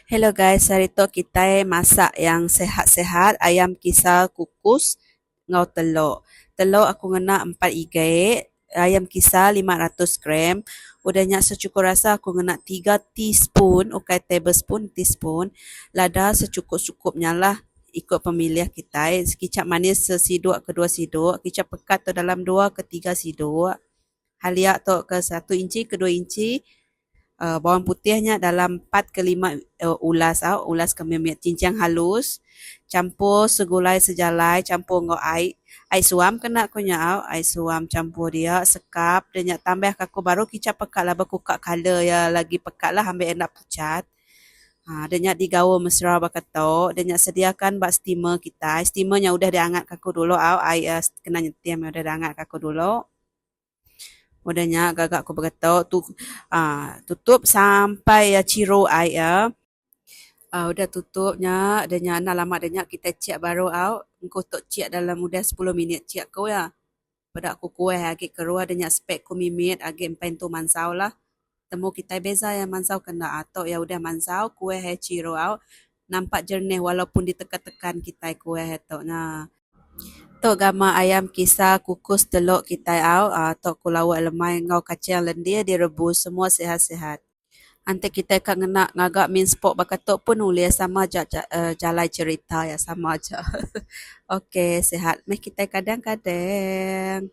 Hello guys, hari tu kita masak yang sehat-sehat, ayam kisar kukus ngau telur. Telur aku ngena 4 igit, ayam kisar 500 gram. Udahnya secukup rasa aku ngena 3 teaspoon, okay tablespoon, teaspoon. Lada secukup-cukupnya lah, ikut pemilihan kita. Kicap manis sesiduk ke 2 siduk, kicap pekat tu dalam 2 ke 3 siduk. Halia tu ke 1 inci ke 2 inci. Bawang putihnya dalam 4 ke 5 ulas ulas kami cincang halus, campur segulai sejalai, campur ngau air suam kena kunya air suam campur dia sekap dan nyak tambah kaku baru kicap pekat lah berkukak color ya lagi pekat lah ambil enak pucat. Dan nyak digaul mesra bakatok dan nyak sediakan bak steamer kita. Steamernya udah diangkat kaku dulu air kena nyetiam udah diangkat kaku dulu. Udahnya agak aku bergetok tu tutup sampai ya ciro air ya. Udah tutupnya dan nyana lama dan kita ciak baru engkau tok ciak dalam mudah 10 minit ciak kau ya. Pada aku kuih agak keluar dan spek ku mimit agak empen tu mansau lah. Temu kita beza ya mansau kena atau ya udah mansau kuih ciro nampak jernih walaupun ditekan-tekan kita kuih itu. Nah, tok gama ayam kisar kukus telur kita tok kulawak lemai ngau kacang lendir direbus semua sehat-sehat. Nanti kita akan ngena ngagak min sport bakatok pun boleh sama aja jalai cerita ya sama aja. Okey, sehat. Meh kita kadang-kadang.